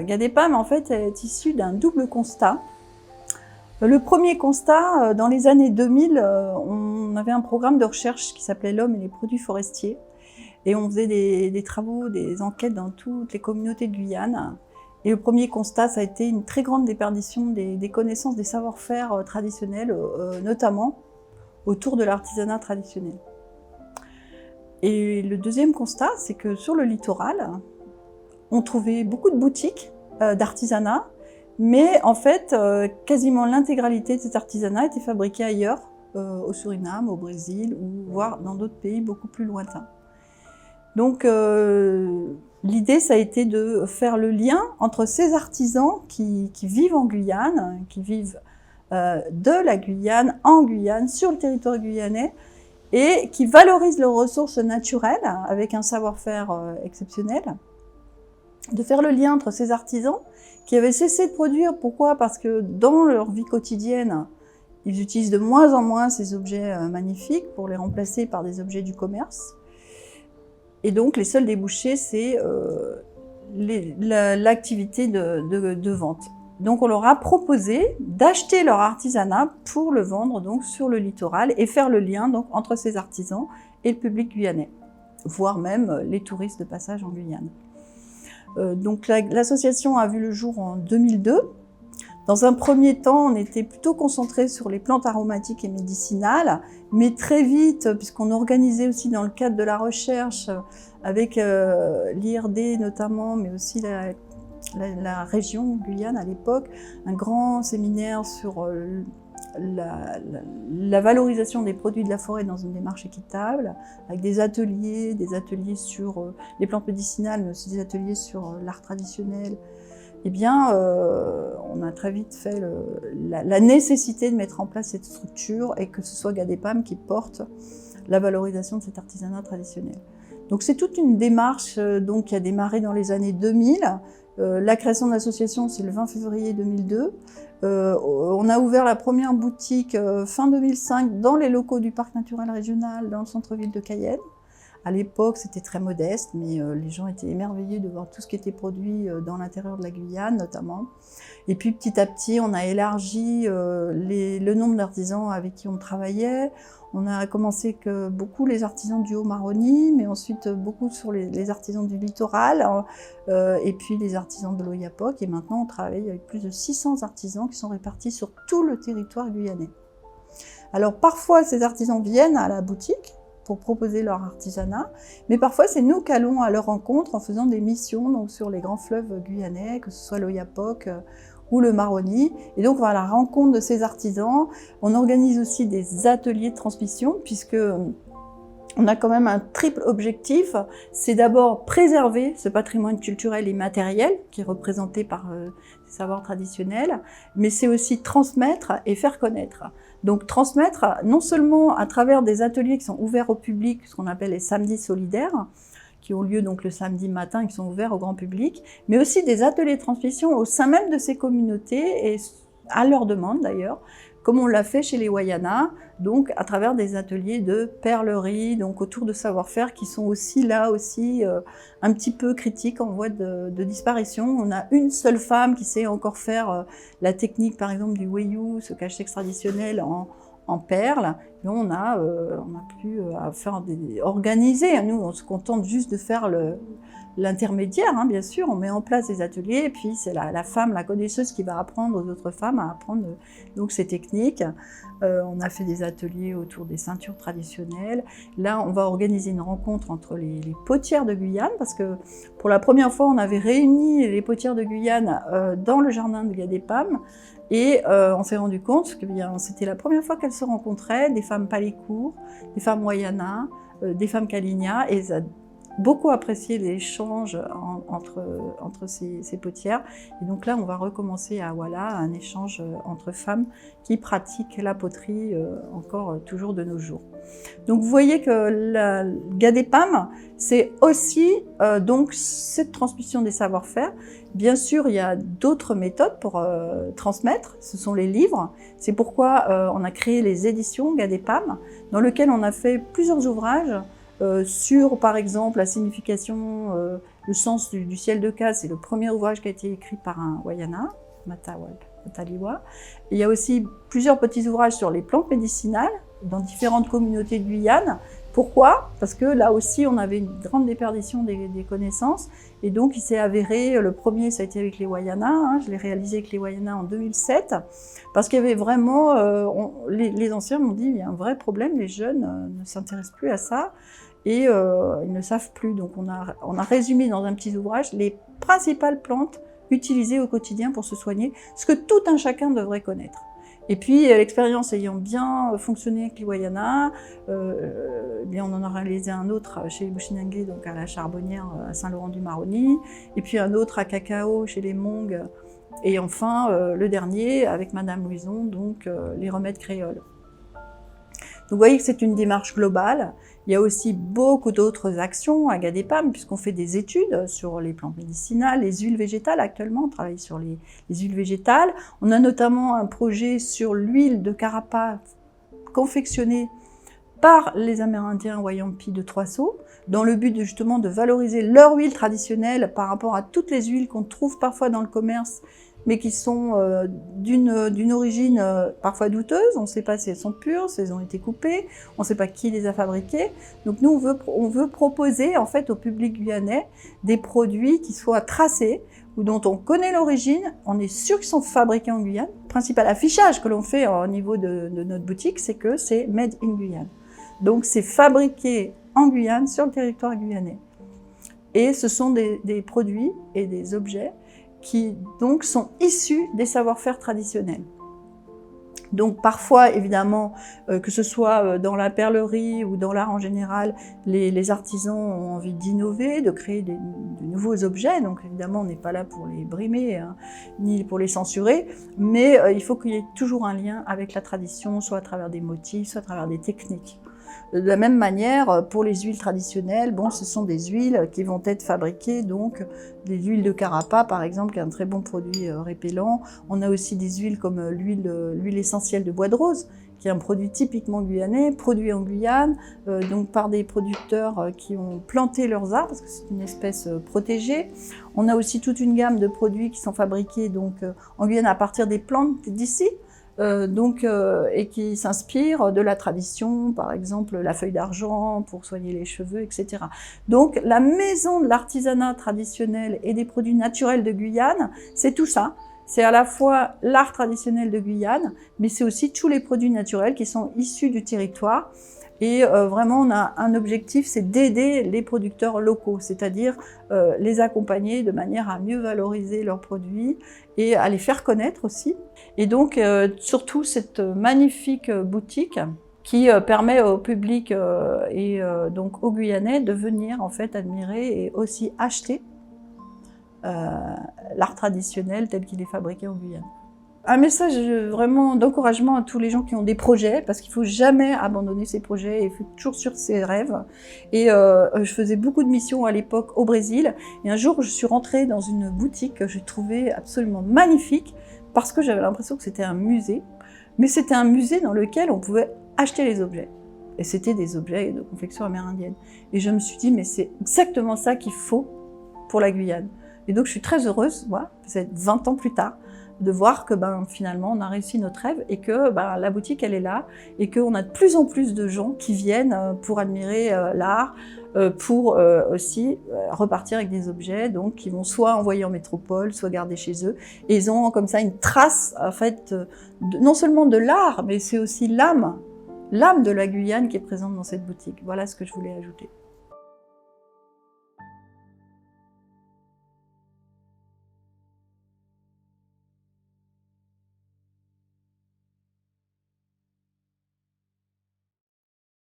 Gadepam, en fait, est issu d'un double constat. Le premier constat, dans les années 2000, on avait un programme de recherche qui s'appelait L'homme et les produits forestiers. Et on faisait des travaux, des enquêtes dans toutes les communautés de Guyane. Et le premier constat, ça a été une très grande déperdition des connaissances, des savoir-faire traditionnels, notamment autour de l'artisanat traditionnel. Et le deuxième constat, c'est que sur le littoral, on trouvait beaucoup de boutiques d'artisanat, mais en fait, quasiment l'intégralité de cet artisanat était fabriqué ailleurs, au Suriname, au Brésil, ou voire dans d'autres pays beaucoup plus lointains. Donc l'idée, ça a été de faire le lien entre ces artisans qui vivent en Guyane, qui vivent de la Guyane, en Guyane, sur le territoire guyanais, et qui valorisent leurs ressources naturelles avec un savoir-faire exceptionnel. De faire le lien entre ces artisans qui avaient cessé de produire. Pourquoi? Parce que dans leur vie quotidienne, ils utilisent de moins en moins ces objets magnifiques pour les remplacer par des objets du commerce. Et donc, les seuls débouchés, c'est l'activité de vente. Donc, on leur a proposé d'acheter leur artisanat pour le vendre donc sur le littoral et faire le lien donc entre ces artisans et le public guyanais, voire même les touristes de passage en Guyane. Donc, l'association a vu le jour en 2002. Dans un premier temps, on était plutôt concentré sur les plantes aromatiques et médicinales, mais très vite, puisqu'on organisait aussi dans le cadre de la recherche, avec l'IRD notamment, mais aussi la région Guyane à l'époque, un grand séminaire sur la valorisation des produits de la forêt dans une démarche équitable, avec des ateliers sur les plantes médicinales, mais aussi des ateliers sur l'art traditionnel. Eh bien, on a très vite fait la nécessité de mettre en place cette structure et que ce soit Gadepam qui porte la valorisation de cet artisanat traditionnel. Donc c'est toute une démarche donc, qui a démarré dans les années 2000. La création de l'association, c'est le 20 février 2002. On a ouvert la première boutique fin 2005 dans les locaux du Parc naturel régional dans le centre-ville de Cayenne. À l'époque, c'était très modeste, mais les gens étaient émerveillés de voir tout ce qui était produit dans l'intérieur de la Guyane, notamment. Et puis, petit à petit, on a élargi le nombre d'artisans avec qui on travaillait. On a commencé que beaucoup les artisans du Haut-Maroni, mais ensuite beaucoup sur les artisans du littoral, et puis les artisans de l'Oyapock. Et maintenant, on travaille avec plus de 600 artisans qui sont répartis sur tout le territoire guyanais. Alors, parfois, ces artisans viennent à la boutique pour proposer leur artisanat, mais parfois c'est nous qui allons à leur rencontre en faisant des missions donc, sur les grands fleuves guyanais, que ce soit l'Oyapock ou le Maroni. Et donc on va à la rencontre de ces artisans. On organise aussi des ateliers de transmission, puisque on a quand même un triple objectif. C'est d'abord préserver ce patrimoine culturel et matériel qui est représenté par ces savoirs traditionnels, mais c'est aussi transmettre et faire connaître. Donc transmettre non seulement à travers des ateliers qui sont ouverts au public, ce qu'on appelle les samedis solidaires, qui ont lieu donc le samedi matin et qui sont ouverts au grand public, mais aussi des ateliers de transmission au sein même de ces communautés et à leur demande d'ailleurs, comme on l'a fait chez les Wayana, donc à travers des ateliers de perlerie, donc autour de savoir-faire qui sont aussi là aussi un petit peu critiques, en voie de disparition. On a une seule femme qui sait encore faire la technique par exemple du weyu, ce cache-sexe traditionnel en perles. Et on a plus à faire organiser. Nous, on se contente juste de faire l'intermédiaire, hein, bien sûr. On met en place des ateliers et puis c'est la femme, la connaisseuse qui va apprendre aux autres femmes à apprendre donc ces techniques. On a fait des ateliers autour des ceintures traditionnelles. Là, on va organiser une rencontre entre les potières de Guyane, parce que pour la première fois, on avait réuni les potières de Guyane dans le jardin de Gadepam. Et on s'est rendu compte que c'était la première fois qu'elles se rencontraient, des femmes Palécourt, des femmes Wayana, des femmes Kalinia, et ça a beaucoup apprécié l'échange entre ces potières. Et donc là, on va recommencer à un échange entre femmes qui pratiquent la poterie encore toujours de nos jours. Donc vous voyez que la Gadepam, c'est aussi donc cette transmission des savoir-faire. Bien sûr, il y a d'autres méthodes pour transmettre, ce sont les livres. C'est pourquoi on a créé les éditions Gadepam, dans lesquelles on a fait plusieurs ouvrages sur, par exemple, la signification Le sens du ciel de Ka, c'est le premier ouvrage qui a été écrit par un Wayana, Mataliwa. Il y a aussi plusieurs petits ouvrages sur les plantes médicinales dans différentes communautés de Guyane. Pourquoi? Parce que là aussi, on avait une grande déperdition des connaissances. Et donc, il s'est avéré, le premier, ça a été avec les Wayana. Hein, je l'ai réalisé avec les Wayana en 2007. Parce qu'il y avait vraiment... les anciens m'ont dit, il y a un vrai problème, les jeunes ne s'intéressent plus à ça. Et ils ne savent plus. Donc, on a résumé dans un petit ouvrage les principales plantes utilisées au quotidien pour se soigner, ce que tout un chacun devrait connaître. Et puis, l'expérience ayant bien fonctionné avec les Wayana, bien on en a réalisé un autre chez les Bushinangé, donc à la Charbonnière à Saint-Laurent-du-Maroni, et puis un autre à Cacao chez les Hmong, et enfin le dernier avec Madame Louison, donc les remèdes créoles. Donc vous voyez que c'est une démarche globale. Il y a aussi beaucoup d'autres actions à Gadepam, puisqu'on fait des études sur les plantes médicinales, les huiles végétales actuellement, on travaille sur les huiles végétales. On a notamment un projet sur l'huile de Karapa confectionnée par les Amérindiens Wayampi de Trois-Sceaux, dans le but justement de valoriser leur huile traditionnelle par rapport à toutes les huiles qu'on trouve parfois dans le commerce, mais qui sont d'une origine parfois douteuse. On ne sait pas si elles sont pures, si elles ont été coupées, on ne sait pas qui les a fabriquées. Donc nous, on veut proposer en fait au public guyanais des produits qui soient tracés, ou dont on connaît l'origine, on est sûr qu'ils sont fabriqués en Guyane. Le principal affichage que l'on fait au niveau de notre boutique, c'est que c'est Made in Guyane. Donc c'est fabriqué en Guyane, sur le territoire guyanais. Et ce sont des produits et des objets qui donc sont issus des savoir-faire traditionnels. Donc parfois, évidemment, que ce soit dans la perlerie ou dans l'art en général, les artisans ont envie d'innover, de créer de nouveaux objets. Donc évidemment, on n'est pas là pour les brimer, hein, ni pour les censurer, mais il faut qu'il y ait toujours un lien avec la tradition, soit à travers des motifs, soit à travers des techniques. De la même manière, pour les huiles traditionnelles, bon, ce sont des huiles qui vont être fabriquées, donc des huiles de Karapa, par exemple, qui est un très bon produit répellent. On a aussi des huiles comme l'huile essentielle de bois de rose, qui est un produit typiquement guyanais, produit en Guyane, donc par des producteurs qui ont planté leurs arbres, parce que c'est une espèce protégée. On a aussi toute une gamme de produits qui sont fabriqués donc, en Guyane à partir des plantes d'ici. Et qui s'inspire de la tradition, par exemple la feuille d'argent pour soigner les cheveux, etc. Donc la maison de l'artisanat traditionnel et des produits naturels de Guyane, c'est tout ça. C'est à la fois l'art traditionnel de Guyane, mais c'est aussi tous les produits naturels qui sont issus du territoire. Et vraiment, on a un objectif, c'est d'aider les producteurs locaux, c'est-à-dire les accompagner de manière à mieux valoriser leurs produits et à les faire connaître aussi. Et donc, surtout, cette magnifique boutique qui permet au public et donc aux Guyanais de venir en fait admirer et aussi acheter l'art traditionnel tel qu'il est fabriqué en Guyane. Un message vraiment d'encouragement à tous les gens qui ont des projets, parce qu'il ne faut jamais abandonner ses projets, il faut toujours suivre ses rêves. Et je faisais beaucoup de missions à l'époque au Brésil, et un jour je suis rentrée dans une boutique que j'ai trouvée absolument magnifique, parce que j'avais l'impression que c'était un musée, mais c'était un musée dans lequel on pouvait acheter les objets. Et c'était des objets de confection amérindienne. Et je me suis dit, mais c'est exactement ça qu'il faut pour la Guyane. Et donc je suis très heureuse, moi, c'est 20 ans plus tard, de voir que finalement on a réussi notre rêve et que la boutique elle est là et qu'on a de plus en plus de gens qui viennent pour admirer l'art, pour aussi repartir avec des objets donc qui vont soit envoyer en métropole, soit garder chez eux. Et ils ont comme ça une trace en fait non seulement de l'art, mais c'est aussi l'âme de la Guyane qui est présente dans cette boutique. Voilà ce que je voulais ajouter.